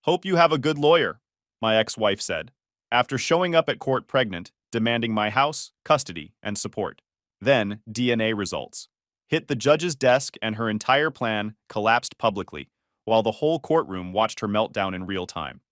Hope you have a good lawyer, my ex-wife said, after showing up at court pregnant, demanding my house, custody, and support. Then, DNA results hit the judge's desk and her entire plan collapsed publicly, while the whole courtroom watched her meltdown in real time.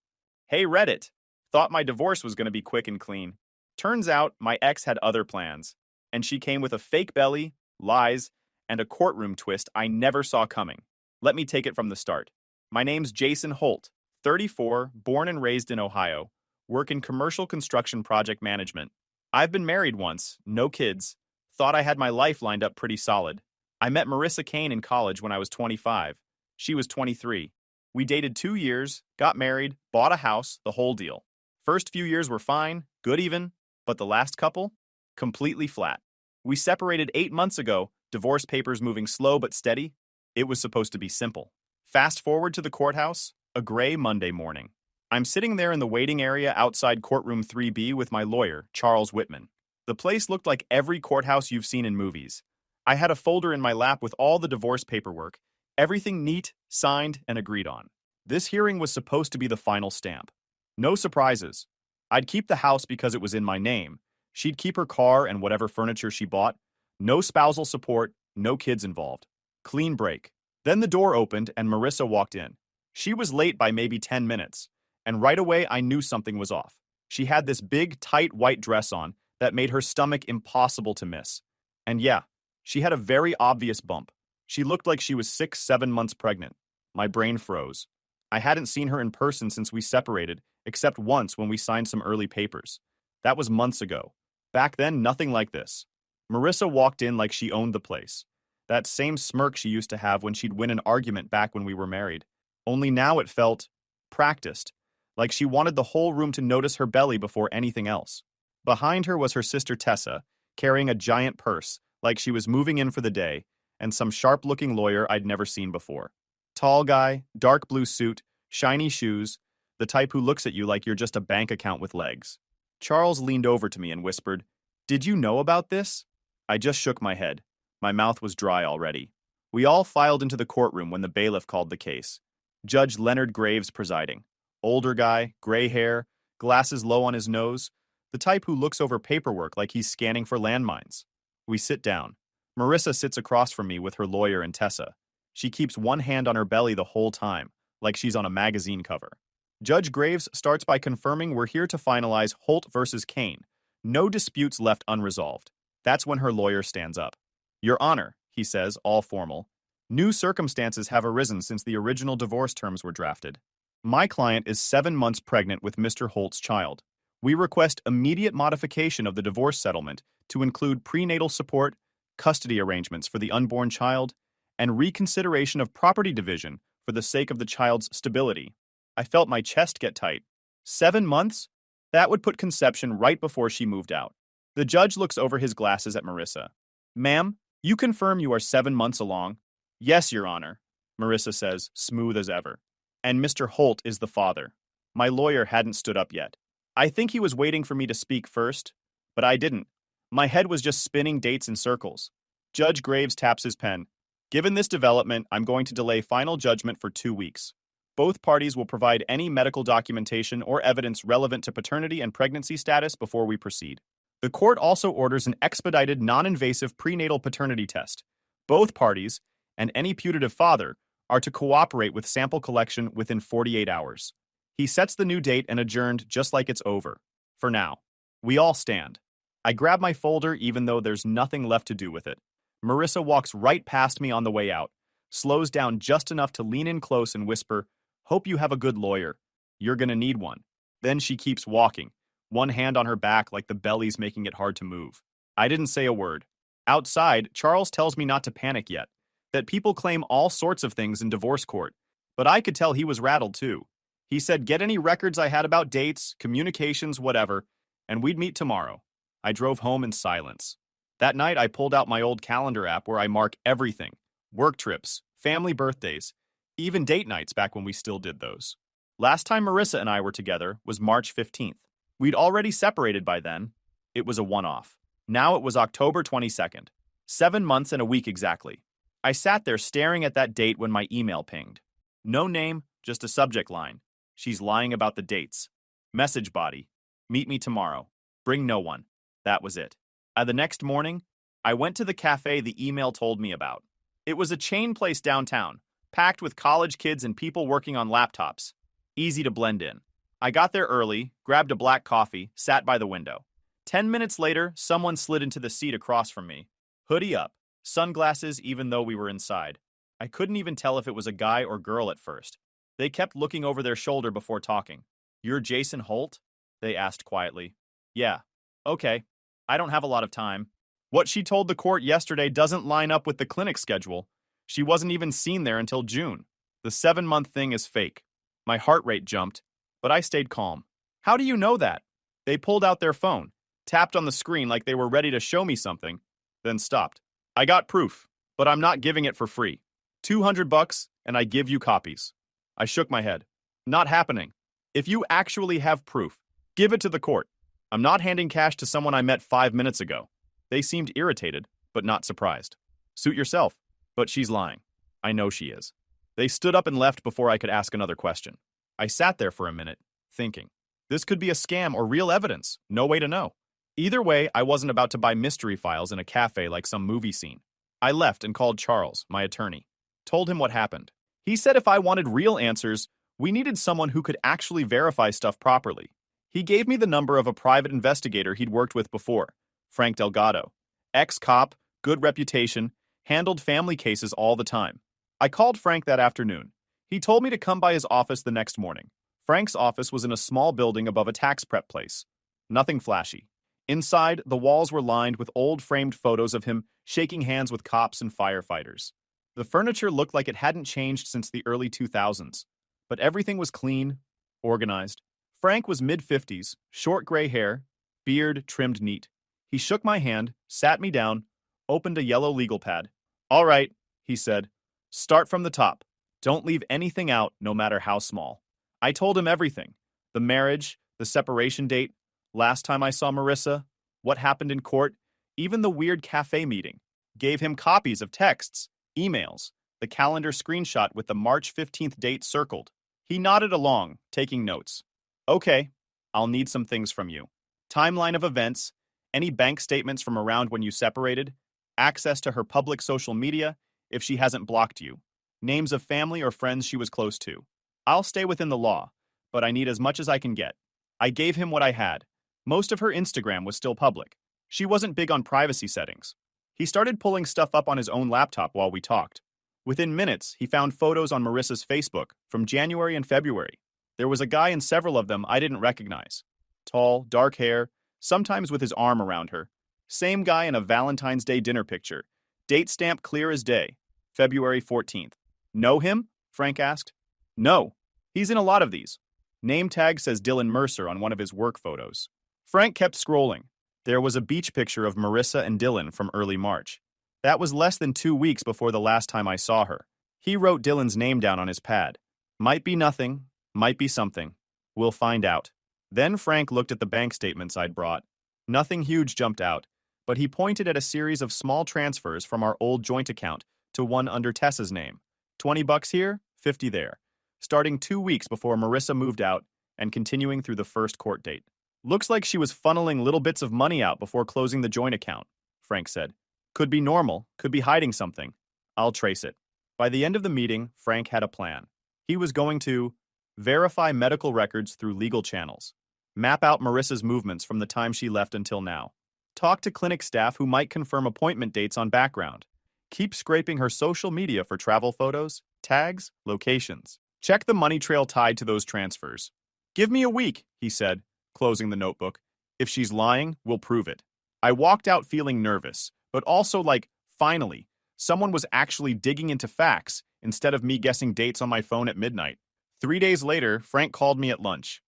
Hey Reddit, thought my divorce was going to be quick and clean. Turns out my ex had other plans, and she came with a fake belly, lies, and a courtroom twist I never saw coming. Let me take it from the start. My name's Jason Holt, 34, born and raised in Ohio, work in commercial construction project management. I've been married once, no kids, thought I had my life lined up pretty solid. I met Marissa Kane in college when I was 25. She was 23. We dated 2 years, got married, bought a house, the whole deal. First few years were fine, good even, but the last couple? Completely flat. We separated 8 months ago, divorce papers moving slow but steady. It was supposed to be simple. Fast forward to the courthouse, a gray Monday morning. I'm sitting there in the waiting area outside courtroom 3B with my lawyer, Charles Whitman. The place looked like every courthouse you've seen in movies. I had a folder in my lap with all the divorce paperwork, everything neat, signed, and agreed on. This hearing was supposed to be the final stamp. No surprises. I'd keep the house because it was in my name. She'd keep her car and whatever furniture she bought. No spousal support, no kids involved. Clean break. Then the door opened and Marissa walked in. She was late by maybe 10 minutes, and right away I knew something was off. She had this big, tight white dress on that made her stomach impossible to miss. And yeah, she had a very obvious bump. She looked like she was 6, 7 months pregnant. My brain froze. I hadn't seen her in person since we separated, except once when we signed some early papers. That was months ago. Back then, nothing like this. Marissa walked in like she owned the place. That same smirk she used to have when she'd win an argument back when we were married. Only now it felt practiced, like she wanted the whole room to notice her belly before anything else. Behind her was her sister Tessa, carrying a giant purse, like she was moving in for the day, and some sharp-looking lawyer I'd never seen before. Tall guy, dark blue suit, shiny shoes, the type who looks at you like you're just a bank account with legs. Charles leaned over to me and whispered, "Did you know about this?" I just shook my head. My mouth was dry already. We all filed into the courtroom when the bailiff called the case. Judge Leonard Graves presiding. Older guy, gray hair, glasses low on his nose, the type who looks over paperwork like he's scanning for landmines. We sit down. Marissa sits across from me with her lawyer and Tessa. She keeps one hand on her belly the whole time, like she's on a magazine cover. Judge Graves starts by confirming we're here to finalize Holt versus Kane. No disputes left unresolved. That's when her lawyer stands up. "Your Honor," he says, all formal, "new circumstances have arisen since the original divorce terms were drafted. My client is 7 months pregnant with Mr. Holt's child. We request immediate modification of the divorce settlement to include prenatal support, custody arrangements for the unborn child, and reconsideration of property division for the sake of the child's stability." I felt my chest get tight. 7 months? That would put conception right before she moved out. The judge looks over his glasses at Marissa. "Ma'am, you confirm you are 7 months along?" "Yes, Your Honor," Marissa says, smooth as ever. "And Mr. Holt is the father." My lawyer hadn't stood up yet. I think he was waiting for me to speak first, but I didn't. My head was just spinning dates in circles. Judge Graves taps his pen. "Given this development, I'm going to delay final judgment for 2 weeks. Both parties will provide any medical documentation or evidence relevant to paternity and pregnancy status before we proceed. The court also orders an expedited non-invasive prenatal paternity test. Both parties, and any putative father, are to cooperate with sample collection within 48 hours. He sets the new date and adjourned just like it's over. For now. We all stand. I grab my folder even though there's nothing left to do with it. Marissa walks right past me on the way out, slows down just enough to lean in close and whisper, "Hope you have a good lawyer. You're gonna need one." Then she keeps walking, one hand on her back like the belly's making it hard to move. I didn't say a word. Outside, Charles tells me not to panic yet, that people claim all sorts of things in divorce court, but I could tell he was rattled too. He said get any records I had about dates, communications, whatever, and we'd meet tomorrow. I drove home in silence. That night I pulled out my old calendar app where I mark everything. Work trips, family birthdays, even date nights back when we still did those. Last time Marissa and I were together was March 15th. We'd already separated by then. It was a one-off. Now it was October 22nd. 7 months and a week exactly. I sat there staring at that date when my email pinged. No name, just a subject line. She's lying about the dates. Message body. Meet me tomorrow. Bring no one. That was it. The next morning, I went to the cafe the email told me about. It was a chain place downtown, packed with college kids and people working on laptops. Easy to blend in. I got there early, grabbed a black coffee, sat by the window. 10 minutes later, someone slid into the seat across from me. Hoodie up, sunglasses even though we were inside. I couldn't even tell if it was a guy or girl at first. They kept looking over their shoulder before talking. "You're Jason Holt?" they asked quietly. "Yeah." "Okay. I don't have a lot of time." What she told the court yesterday doesn't line up with the clinic schedule. She wasn't even seen there until June. The 7-month thing is fake. My heart rate jumped, but I stayed calm. "How do you know that?" They pulled out their phone, tapped on the screen like they were ready to show me something, then stopped. "I got proof, but I'm not giving it for free. $200 and I give you copies." I shook my head. "Not happening. If you actually have proof, give it to the court. I'm not handing cash to someone I met 5 minutes ago." They seemed irritated, but not surprised. "Suit yourself." But she's lying. I know she is. They stood up and left before I could ask another question. I sat there for a minute, thinking. This could be a scam or real evidence. No way to know. Either way, I wasn't about to buy mystery files in a cafe like some movie scene. I left and called Charles, my attorney. Told him what happened. He said if I wanted real answers, we needed someone who could actually verify stuff properly. He gave me the number of a private investigator he'd worked with before, Frank Delgado. Ex-cop, good reputation, handled family cases all the time. I called Frank that afternoon. He told me to come by his office the next morning. Frank's office was in a small building above a tax prep place. Nothing flashy. Inside, the walls were lined with old framed photos of him shaking hands with cops and firefighters. The furniture looked like it hadn't changed since the early 2000s, but everything was clean, organized. Frank was mid-50s, short gray hair, beard trimmed neat. He shook my hand, sat me down, opened a yellow legal pad. "All right," he said. "Start from the top. Don't leave anything out, no matter how small." I told him everything. The marriage, the separation date, last time I saw Marissa, what happened in court, even the weird cafe meeting. Gave him copies of texts, emails, the calendar screenshot with the March 15th date circled. He nodded along, taking notes. "Okay, I'll need some things from you. Timeline of events, any bank statements from around when you separated, access to her public social media if she hasn't blocked you, names of family or friends she was close to. I'll stay within the law, but I need as much as I can get." I gave him what I had. Most of her Instagram was still public. She wasn't big on privacy settings. He started pulling stuff up on his own laptop while we talked. Within minutes, he found photos on Marissa's Facebook from January and February. There was a guy in several of them I didn't recognize. Tall, dark hair, sometimes with his arm around her. Same guy in a Valentine's Day dinner picture. Date stamp clear as day. February 14th. "Know him?" Frank asked. "No. He's in a lot of these." Name tag says Dylan Mercer on one of his work photos. Frank kept scrolling. There was a beach picture of Marissa and Dylan from early March. That was less than 2 weeks before the last time I saw her. He wrote Dylan's name down on his pad. Might be nothing, might be something. We'll find out. Then Frank looked at the bank statements I'd brought. Nothing huge jumped out, but he pointed at a series of small transfers from our old joint account to one under Tessa's name. $20 here, 50 there. Starting 2 weeks before Marissa moved out and continuing through the first court date. "Looks like she was funneling little bits of money out before closing the joint account," Frank said. "Could be normal, could be hiding something. I'll trace it." By the end of the meeting, Frank had a plan. He was going to verify medical records through legal channels, map out Marissa's movements from the time she left until now, talk to clinic staff who might confirm appointment dates on background, keep scraping her social media for travel photos, tags, locations. Check the money trail tied to those transfers. "Give me a week," he said, closing the notebook. "If she's lying, we'll prove it." I walked out feeling nervous, but also like, finally, someone was actually digging into facts instead of me guessing dates on my phone at midnight. 3 days later, Frank called me at lunch.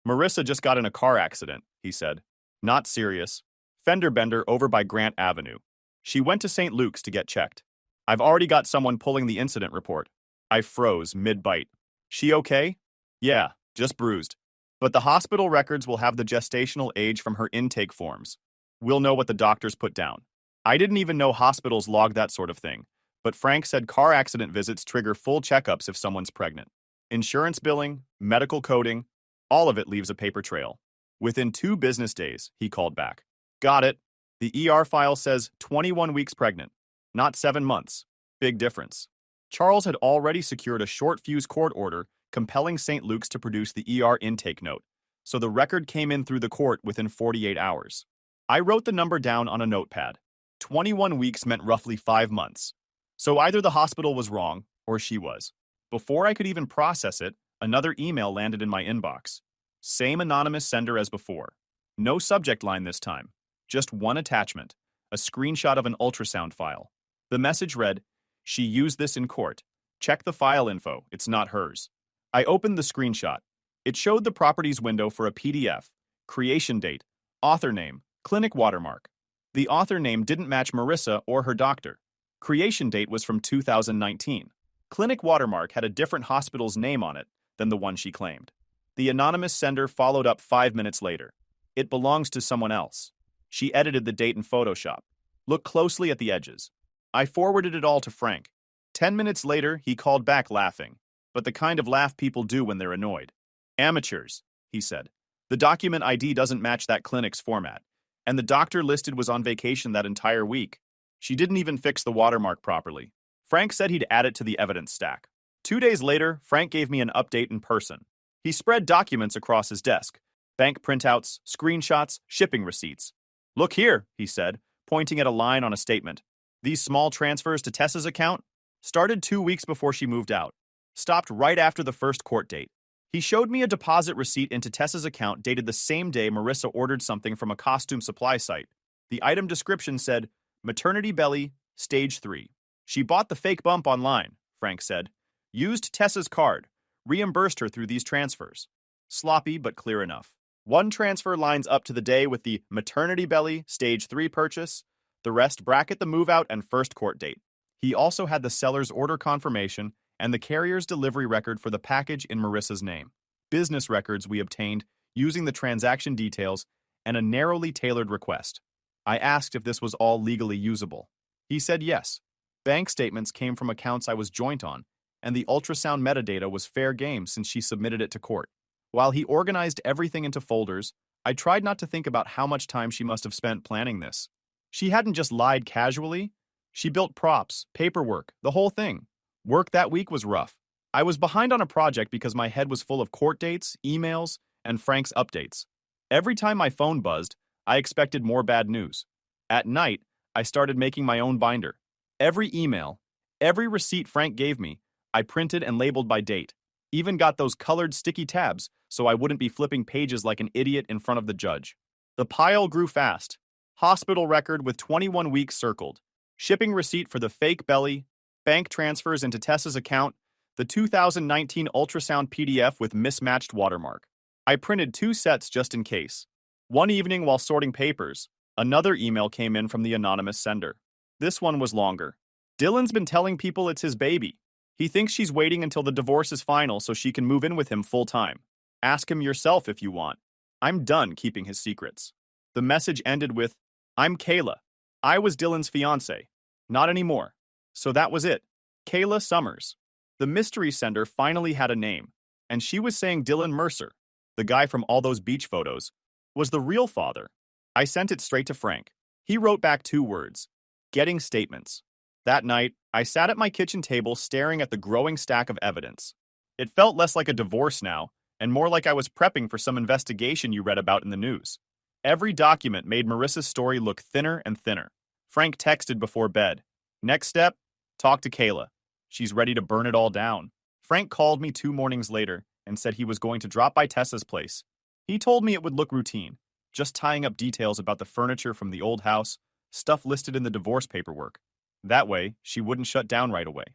"Marissa just got in a car accident," he said. "Not serious. Fender bender over by Grant Avenue. She went to St. Luke's to get checked. I've already got someone pulling the incident report." I froze mid-bite. "She okay?" "Yeah, just bruised. But the hospital records will have the gestational age from her intake forms. We'll know what the doctors put down." I didn't even know hospitals log that sort of thing, but Frank said car accident visits trigger full checkups if someone's pregnant. Insurance billing, medical coding, all of it leaves a paper trail. Within 2 business days, he called back. Got it. The ER file says 21 weeks pregnant, not 7 months. Big difference. Charles had already secured a short-fuse court order compelling St. Luke's to produce the ER intake note, so the record came in through the court within 48 hours. I wrote the number down on a notepad. 21 weeks meant roughly 5 months. So either the hospital was wrong, or she was. Before I could even process it, another email landed in my inbox. Same anonymous sender as before. No subject line this time. Just one attachment, a screenshot of an ultrasound file. The message read, "She used this in court. Check the file info, it's not hers." I opened the screenshot. It showed the properties window for a PDF, creation date, author name, clinic watermark. The author name didn't match Marissa or her doctor. Creation date was from 2019. Clinic watermark had a different hospital's name on it than the one she claimed. The anonymous sender followed up 5 minutes later. It belongs to someone else. She edited the date in Photoshop. Look closely at the edges. I forwarded it all to Frank. 10 minutes later, he called back laughing, but the kind of laugh people do when they're annoyed. Amateurs, he said. The document ID doesn't match that clinic's format, and the doctor listed was on vacation that entire week. She didn't even fix the watermark properly. Frank said he'd add it to the evidence stack. 2 days later, Frank gave me an update in person. He spread documents across his desk. Bank printouts, screenshots, shipping receipts. Look here, he said, pointing at a line on a statement. These small transfers to Tessa's account started 2 weeks before she moved out. Stopped right after the first court date. He showed me a deposit receipt into Tessa's account dated the same day Marissa ordered something from a costume supply site. The item description said, maternity belly, stage 3. She bought the fake bump online, Frank said. Used Tessa's card. Reimbursed her through these transfers. Sloppy, but clear enough. One transfer lines up to the day with the maternity belly, stage 3 purchase. The rest bracket the move-out and first court date. He also had the seller's order confirmation and the carrier's delivery record for the package in Marissa's name. Business records we obtained using the transaction details and a narrowly tailored request. I asked if this was all legally usable. He said yes. Bank statements came from accounts I was joint on, and the ultrasound metadata was fair game since she submitted it to court. While he organized everything into folders, I tried not to think about how much time she must have spent planning this. She hadn't just lied casually. She built props, paperwork, the whole thing. Work that week was rough. I was behind on a project because my head was full of court dates, emails, and Frank's updates. Every time my phone buzzed, I expected more bad news. At night, I started making my own binder. Every email, every receipt Frank gave me, I printed and labeled by date. Even got those colored sticky tabs so I wouldn't be flipping pages like an idiot in front of the judge. The pile grew fast. Hospital record with 21 weeks circled. Shipping receipt for the fake belly. Bank transfers into Tessa's account. The 2019 ultrasound PDF with mismatched watermark. I printed 2 sets just in case. One evening while sorting papers, another email came in from the anonymous sender. This one was longer. Dylan's been telling people it's his baby. He thinks she's waiting until the divorce is final so she can move in with him full-time. Ask him yourself if you want. I'm done keeping his secrets. The message ended with, I'm Kayla. I was Dylan's fiancé. Not anymore. So that was it. Kayla Summers. The mystery sender finally had a name, and she was saying Dylan Mercer, the guy from all those beach photos, was the real father. I sent it straight to Frank. He wrote back 2 words. Getting statements. That night, I sat at my kitchen table staring at the growing stack of evidence. It felt less like a divorce now, and more like I was prepping for some investigation you read about in the news. Every document made Marissa's story look thinner and thinner. Frank texted before bed. Next step? Talk to Kayla. She's ready to burn it all down. Frank called me 2 mornings later and said he was going to drop by Tessa's place. He told me it would look routine, just tying up details about the furniture from the old house, stuff listed in the divorce paperwork. That way, she wouldn't shut down right away.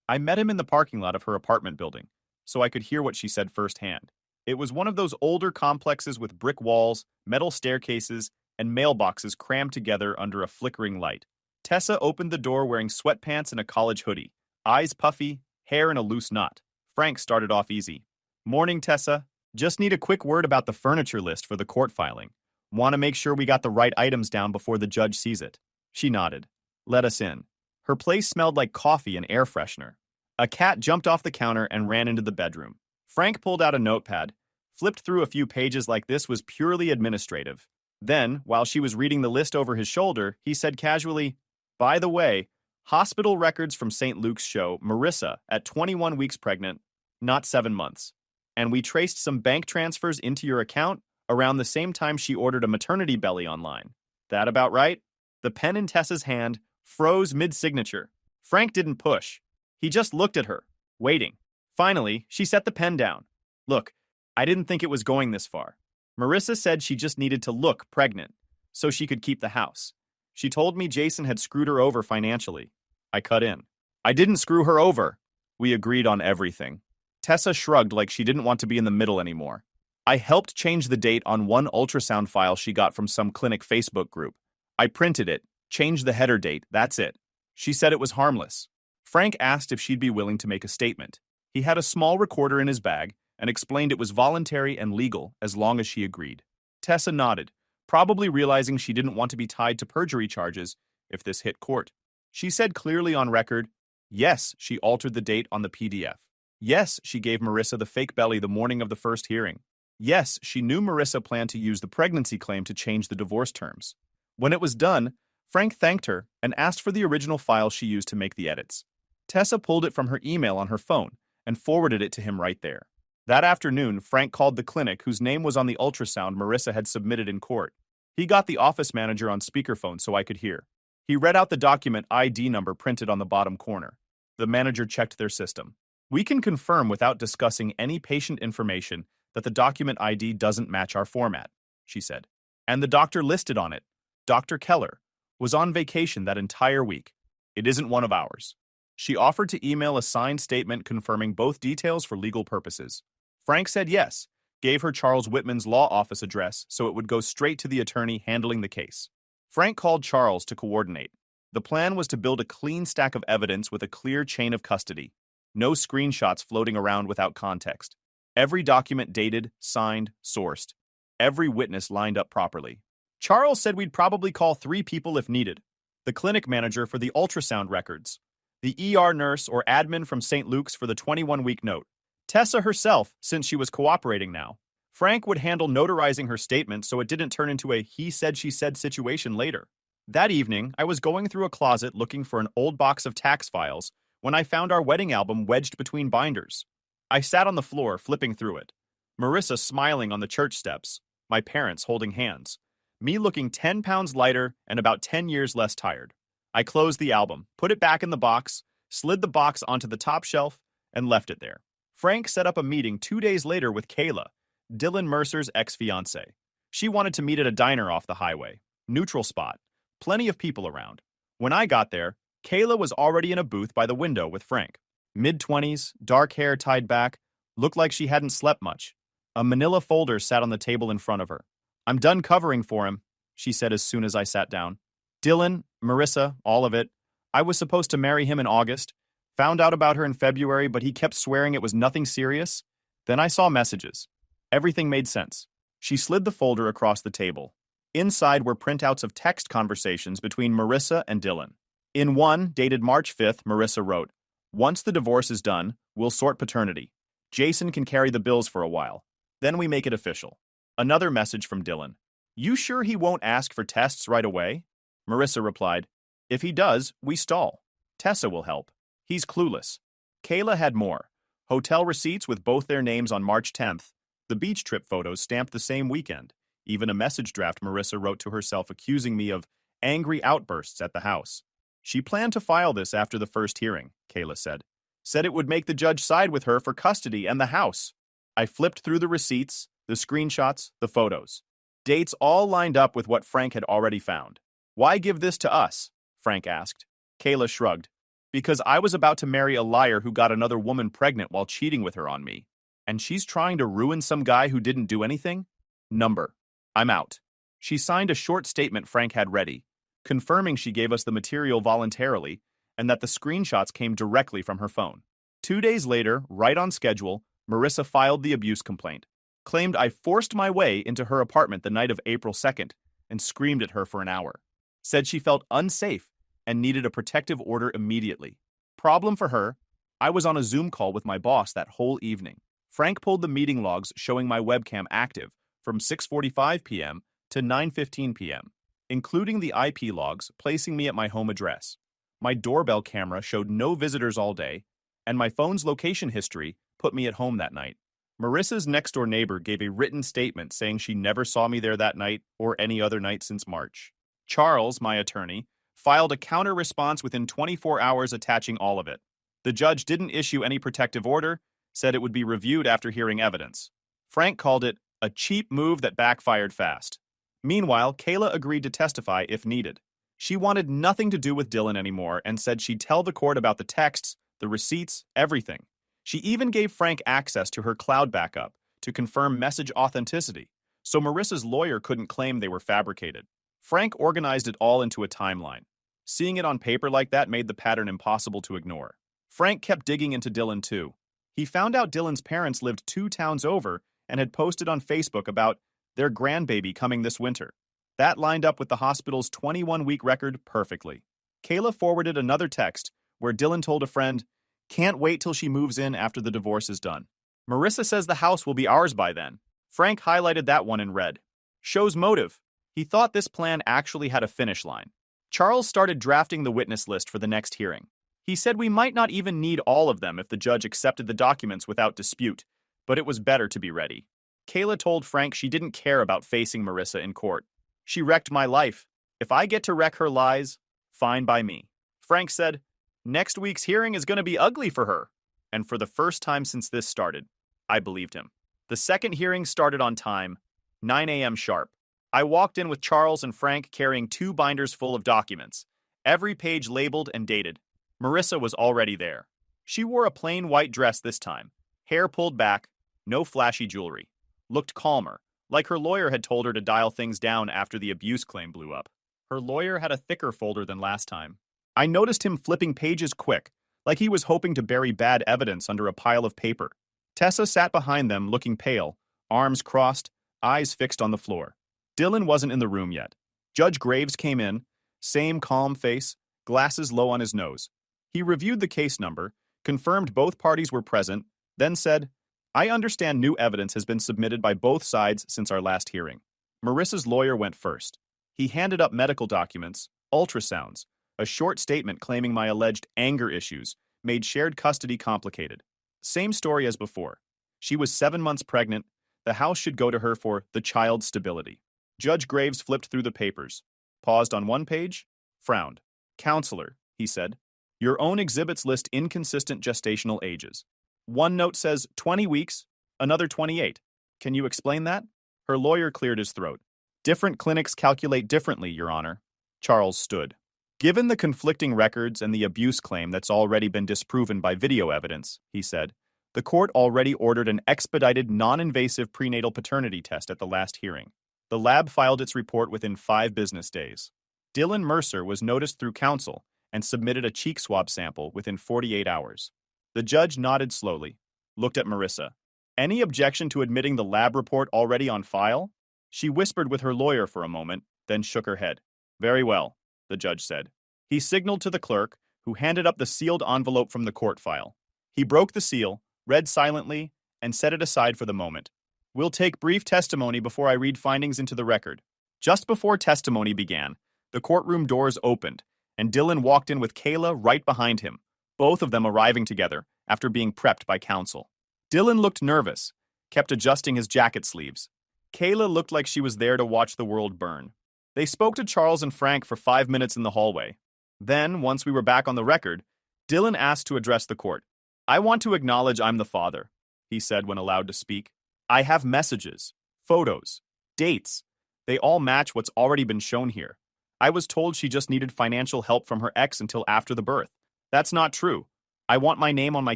I met him in the parking lot of her apartment building, so I could hear what she said firsthand. It was one of those older complexes with brick walls, metal staircases, and mailboxes crammed together under a flickering light. Tessa opened the door wearing sweatpants and a college hoodie, eyes puffy, hair in a loose knot. Frank started off easy. Morning, Tessa. Just need a quick word about the furniture list for the court filing. Want to make sure we got the right items down before the judge sees it. She nodded. Let us in. Her place smelled like coffee and air freshener. A cat jumped off the counter and ran into the bedroom. Frank pulled out a notepad, flipped through a few pages like this was purely administrative. Then, while she was reading the list over his shoulder, he said casually, "By the way, hospital records from St. Luke's show Marissa at 21 weeks pregnant, not 7 months. And we traced some bank transfers into your account around the same time she ordered a maternity belly online. That about right?" The pen in Tessa's hand froze mid-signature. Frank didn't push. He just looked at her, waiting. Finally, she set the pen down. "Look, I didn't think it was going this far. Marissa said she just needed to look pregnant, so she could keep the house. She told me Jason had screwed her over financially." I cut in. "I didn't screw her over. We agreed on everything." Tessa shrugged like she didn't want to be in the middle anymore. "I helped change the date on one ultrasound file she got from some clinic Facebook group. I printed it, changed the header date, that's it. She said it was harmless." Frank asked if she'd be willing to make a statement. He had a small recorder in his bag and explained it was voluntary and legal as long as she agreed. Tessa nodded, probably realizing she didn't want to be tied to perjury charges if this hit court. She said clearly on record, yes, she altered the date on the PDF. Yes, she gave Marissa the fake belly the morning of the first hearing. Yes, she knew Marissa planned to use the pregnancy claim to change the divorce terms. When it was done, Frank thanked her and asked for the original file she used to make the edits. Tessa pulled it from her email on her phone and forwarded it to him right there. That afternoon, Frank called the clinic whose name was on the ultrasound Marissa had submitted in court. He got the office manager on speakerphone so I could hear. He read out the document ID number printed on the bottom corner. The manager checked their system. "We can confirm without discussing any patient information that the document ID doesn't match our format," she said. "And the doctor listed on it, Dr. Keller, was on vacation that entire week. It isn't one of ours." She offered to email a signed statement confirming both details for legal purposes. Frank said yes, gave her Charles Whitman's law office address so it would go straight to the attorney handling the case. Frank called Charles to coordinate. The plan was to build a clean stack of evidence with a clear chain of custody. No screenshots floating around without context. Every document dated, signed, sourced. Every witness lined up properly. Charles said we'd probably call 3 people if needed. The clinic manager for the ultrasound records, the ER nurse or admin from St. Luke's for the 21-week note, Tessa herself, since she was cooperating now. Frank would handle notarizing her statement so it didn't turn into a he-said-she-said situation later. That evening, I was going through a closet looking for an old box of tax files when I found our wedding album wedged between binders. I sat on the floor, flipping through it. Marissa smiling on the church steps, my parents holding hands, me looking 10 pounds lighter and about 10 years less tired. I closed the album, put it back in the box, slid the box onto the top shelf, and left it there. Frank set up a meeting 2 days later with Kayla, Dylan Mercer's ex-fiancée. She wanted to meet at a diner off the highway. Neutral spot. Plenty of people around. When I got there, Kayla was already in a booth by the window with Frank. Mid-20s, dark hair tied back, looked like she hadn't slept much. A manila folder sat on the table in front of her. "I'm done covering for him," she said as soon as I sat down. "Dylan, Marissa, all of it. I was supposed to marry him in August. Found out about her in February, but he kept swearing it was nothing serious. Then I saw messages. Everything made sense." She slid the folder across the table. Inside were printouts of text conversations between Marissa and Dylan. In one, dated March 5th, Marissa wrote, "Once the divorce is done, we'll sort paternity. Jason can carry the bills for a while. Then we make it official." Another message from Dylan. "You sure he won't ask for tests right away?" Marissa replied, "If he does, we stall. Tessa will help. He's clueless." Kayla had more. Hotel receipts with both their names on March 10th. The beach trip photos stamped the same weekend. Even a message draft Marissa wrote to herself accusing me of angry outbursts at the house. She planned to file this after the first hearing, Kayla said. Said it would make the judge side with her for custody and the house. I flipped through the receipts, the screenshots, the photos. Dates all lined up with what Frank had already found. "Why give this to us?" Frank asked. Kayla shrugged. "Because I was about to marry a liar who got another woman pregnant while cheating with her on me. And she's trying to ruin some guy who didn't do anything? Number. I'm out." She signed a short statement Frank had ready, confirming she gave us the material voluntarily and that the screenshots came directly from her phone. 2 days later, right on schedule, Marissa filed the abuse complaint, claimed I forced my way into her apartment the night of April 2nd and screamed at her for an hour. Said she felt unsafe and needed a protective order immediately. Problem for her, I was on a Zoom call with my boss that whole evening. Frank pulled the meeting logs showing my webcam active from 6:45 p.m. to 9:15 p.m., including the IP logs placing me at my home address. My doorbell camera showed no visitors all day, and my phone's location history put me at home that night. Marissa's next-door neighbor gave a written statement saying she never saw me there that night or any other night since March. Charles, my attorney, filed a counter-response within 24 hours attaching all of it. The judge didn't issue any protective order, said it would be reviewed after hearing evidence. Frank called it a cheap move that backfired fast. Meanwhile, Kayla agreed to testify if needed. She wanted nothing to do with Dylan anymore and said she'd tell the court about the texts, the receipts, everything. She even gave Frank access to her cloud backup to confirm message authenticity, so Marissa's lawyer couldn't claim they were fabricated. Frank organized it all into a timeline. Seeing it on paper like that made the pattern impossible to ignore. Frank kept digging into Dylan too. He found out Dylan's parents lived 2 towns over and had posted on Facebook about their grandbaby coming this winter. That lined up with the hospital's 21-week record perfectly. Kayla forwarded another text where Dylan told a friend, "Can't wait till she moves in after the divorce is done. Marissa says the house will be ours by then." Frank highlighted that one in red. Shows motive. He thought this plan actually had a finish line. Charles started drafting the witness list for the next hearing. He said we might not even need all of them if the judge accepted the documents without dispute, but it was better to be ready. Kayla told Frank she didn't care about facing Marissa in court. "She wrecked my life. If I get to wreck her lies, fine by me." Frank said, "Next week's hearing is going to be ugly for her." And for the first time since this started, I believed him. The second hearing started on time, 9 a.m. sharp. I walked in with Charles and Frank carrying 2 binders full of documents, every page labeled and dated. Marissa was already there. She wore a plain white dress this time, hair pulled back, no flashy jewelry. Looked calmer, like her lawyer had told her to dial things down after the abuse claim blew up. Her lawyer had a thicker folder than last time. I noticed him flipping pages quick, like he was hoping to bury bad evidence under a pile of paper. Tessa sat behind them looking pale, arms crossed, eyes fixed on the floor. Dylan wasn't in the room yet. Judge Graves came in, same calm face, glasses low on his nose. He reviewed the case number, confirmed both parties were present, then said, "I understand new evidence has been submitted by both sides since our last hearing." Marissa's lawyer went first. He handed up medical documents, ultrasounds, a short statement claiming my alleged anger issues made shared custody complicated. Same story as before. She was 7 months pregnant. The house should go to her for the child's stability. Judge Graves flipped through the papers, paused on one page, frowned. "Counselor," he said, "your own exhibits list inconsistent gestational ages. One note says 20 weeks, another 28. Can you explain that?" Her lawyer cleared his throat. "Different clinics calculate differently, Your Honor." Charles stood. "Given the conflicting records and the abuse claim that's already been disproven by video evidence," he said, "the court already ordered an expedited non-invasive prenatal paternity test at the last hearing. The lab filed its report within 5 business days. Dylan Mercer was noticed through counsel and submitted a cheek swab sample within 48 hours. The judge nodded slowly, looked at Marissa. "Any objection to admitting the lab report already on file?" She whispered with her lawyer for a moment, then shook her head. "Very well," the judge said. He signaled to the clerk, who handed up the sealed envelope from the court file. He broke the seal, read silently, and set it aside for the moment. "We'll take brief testimony before I read findings into the record." Just before testimony began, the courtroom doors opened, and Dylan walked in with Kayla right behind him, both of them arriving together after being prepped by counsel. Dylan looked nervous, kept adjusting his jacket sleeves. Kayla looked like she was there to watch the world burn. They spoke to Charles and Frank for 5 minutes in the hallway. Then, once we were back on the record, Dylan asked to address the court. "I want to acknowledge I'm the father," he said when allowed to speak. "I have messages, photos, dates. They all match what's already been shown here. I was told she just needed financial help from her ex until after the birth. That's not true. I want my name on my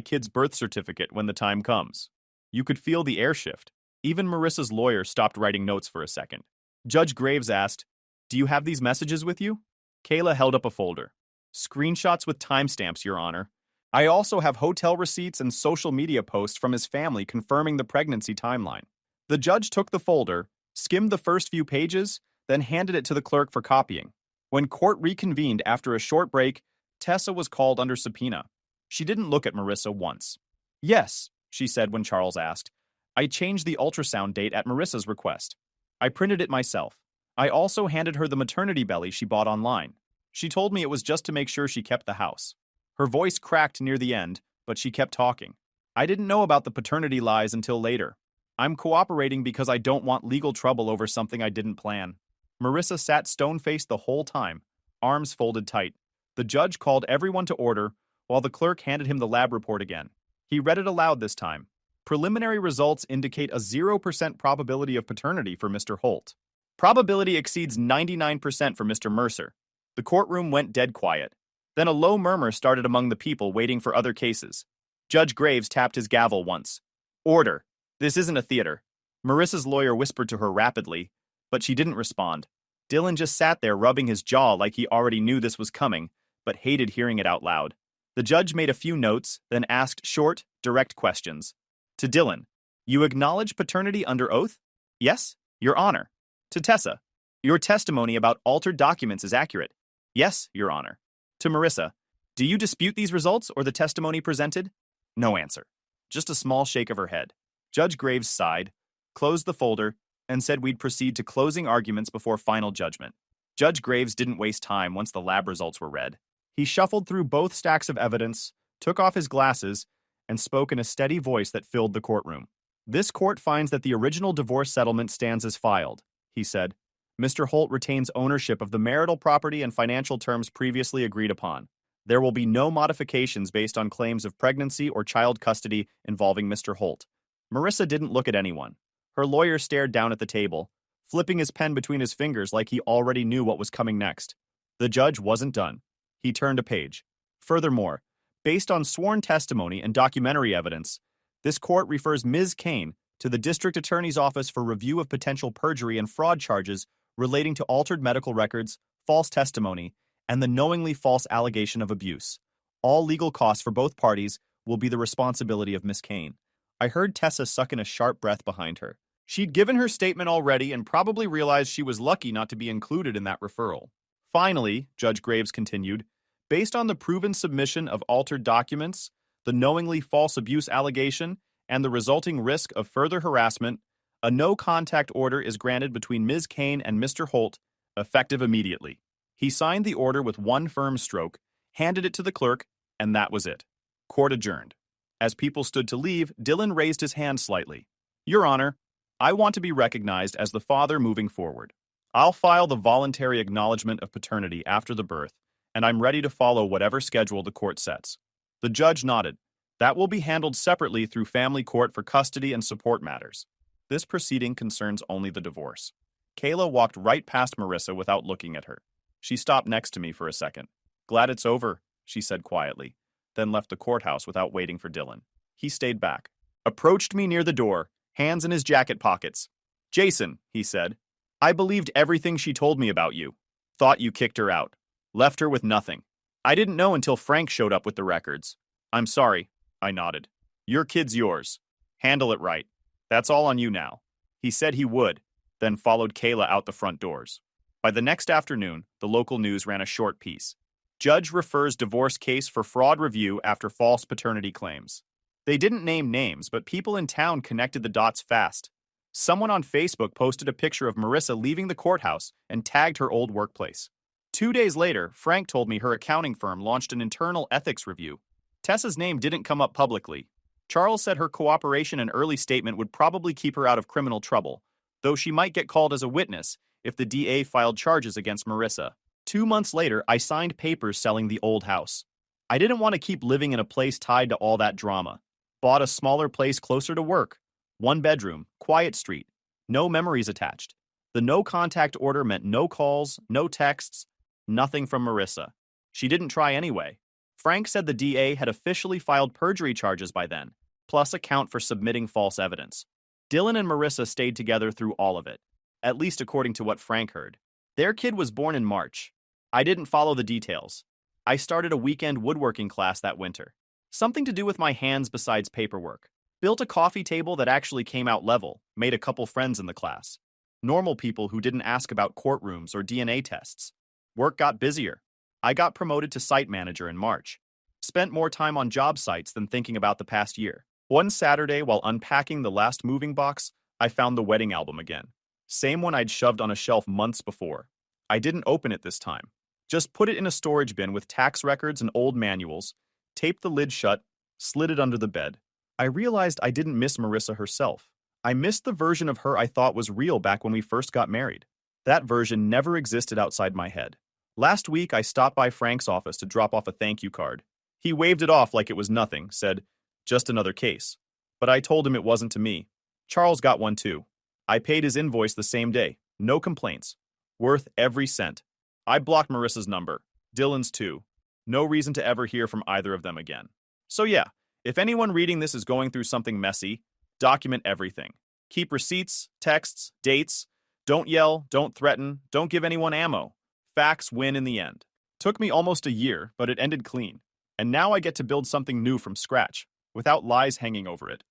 kid's birth certificate when the time comes." You could feel the air shift. Even Marissa's lawyer stopped writing notes for a second. Judge Graves asked, "Do you have these messages with you?" Kayla held up a folder. "Screenshots with timestamps, Your Honor. I also have hotel receipts and social media posts from his family confirming the pregnancy timeline." The judge took the folder, skimmed the first few pages, then handed it to the clerk for copying. When court reconvened after a short break, Tessa was called under subpoena. She didn't look at Marissa once. "Yes," she said when Charles asked. I changed the ultrasound date at Marissa's request. I printed it myself. I also handed her the maternity belly she bought online. She told me it was just to make sure she kept the house. Her voice cracked near the end, but she kept talking. I didn't know about the paternity lies until later. I'm cooperating because I don't want legal trouble over something I didn't plan. Marissa sat stone-faced the whole time, arms folded tight. The judge called everyone to order, while the clerk handed him the lab report again. He read it aloud this time. Preliminary results indicate a 0% probability of paternity for Mr. Holt. Probability exceeds 99% for Mr. Mercer. The courtroom went dead quiet. Then a low murmur started among the people waiting for other cases. Judge Graves tapped his gavel once. Order. This isn't a theater. Marissa's lawyer whispered to her rapidly, but she didn't respond. Dylan just sat there rubbing his jaw like he already knew this was coming, but hated hearing it out loud. The judge made a few notes, then asked short, direct questions. To Dylan, you acknowledge paternity under oath? Yes, Your Honor. To Tessa, your testimony about altered documents is accurate. Yes, Your Honor. To Marissa, do you dispute these results or the testimony presented? No answer. Just a small shake of her head. Judge Graves sighed, closed the folder, and said we'd proceed to closing arguments before final judgment. Judge Graves didn't waste time once the lab results were read. He shuffled through both stacks of evidence, took off his glasses, and spoke in a steady voice that filled the courtroom. This court finds that the original divorce settlement stands as filed, he said. Mr. Holt retains ownership of the marital property and financial terms previously agreed upon. There will be no modifications based on claims of pregnancy or child custody involving Mr. Holt. Marissa didn't look at anyone. Her lawyer stared down at the table, flipping his pen between his fingers like he already knew what was coming next. The judge wasn't done. He turned a page. Furthermore, based on sworn testimony and documentary evidence, this court refers Ms. Kane to the district attorney's office for review of potential perjury and fraud charges relating to altered medical records, false testimony, and the knowingly false allegation of abuse. All legal costs for both parties will be the responsibility of Ms. Kane. I heard Tessa suck in a sharp breath behind her. She'd given her statement already and probably realized she was lucky not to be included in that referral. Finally, Judge Graves continued, based on the proven submission of altered documents, the knowingly false abuse allegation, and the resulting risk of further harassment, a no-contact order is granted between Ms. Kane and Mr. Holt, effective immediately. He signed the order with one firm stroke, handed it to the clerk, and that was it. Court adjourned. As people stood to leave, Dylan raised his hand slightly. Your Honor, I want to be recognized as the father moving forward. I'll file the voluntary acknowledgement of paternity after the birth, and I'm ready to follow whatever schedule the court sets. The judge nodded. That will be handled separately through family court for custody and support matters. This proceeding concerns only the divorce. Kayla walked right past Marissa without looking at her. She stopped next to me for a second. Glad it's over, she said quietly, then left the courthouse without waiting for Dylan. He stayed back, approached me near the door, hands in his jacket pockets. Jason, he said, I believed everything she told me about you. Thought you kicked her out. Left her with nothing. I didn't know until Frank showed up with the records. I'm sorry, I nodded. Your kid's yours. Handle it right. That's all on you now. He said he would, then followed Kayla out the front doors. By the next afternoon, the local news ran a short piece. Judge refers divorce case for fraud review after false paternity claims. They didn't name names, but people in town connected the dots fast. Someone on Facebook posted a picture of Marissa leaving the courthouse and tagged her old workplace. 2 days later, Frank told me her accounting firm launched an internal ethics review. Tessa's name didn't come up publicly. Charles said her cooperation and early statement would probably keep her out of criminal trouble, though she might get called as a witness if the DA filed charges against Marissa. 2 months later, I signed papers selling the old house. I didn't want to keep living in a place tied to all that drama. Bought a smaller place closer to work. 1 bedroom, quiet street. No memories attached. The no-contact order meant no calls, no texts, nothing from Marissa. She didn't try anyway. Frank said the DA had officially filed perjury charges by then, plus a count for submitting false evidence. Dylan and Marissa stayed together through all of it, at least according to what Frank heard. Their kid was born in March. I didn't follow the details. I started a weekend woodworking class that winter. Something to do with my hands besides paperwork. Built a coffee table that actually came out level, made a couple friends in the class. Normal people who didn't ask about courtrooms or DNA tests. Work got busier. I got promoted to site manager in March. Spent more time on job sites than thinking about the past year. One Saturday, while unpacking the last moving box, I found the wedding album again. Same one I'd shoved on a shelf months before. I didn't open it this time. Just put it in a storage bin with tax records and old manuals, taped the lid shut, slid it under the bed. I realized I didn't miss Marissa herself. I missed the version of her I thought was real back when we first got married. That version never existed outside my head. Last week, I stopped by Frank's office to drop off a thank you card. He waved it off like it was nothing, said, "Just another case." But I told him it wasn't to me. Charles got one too. I paid his invoice the same day. No complaints. Worth every cent. I blocked Marissa's number. Dylan's too. No reason to ever hear from either of them again. So yeah, if anyone reading this is going through something messy, document everything. Keep receipts, texts, dates. Don't yell, don't threaten, don't give anyone ammo. Facts win in the end. Took me almost a year, but it ended clean. And now I get to build something new from scratch, without lies hanging over it.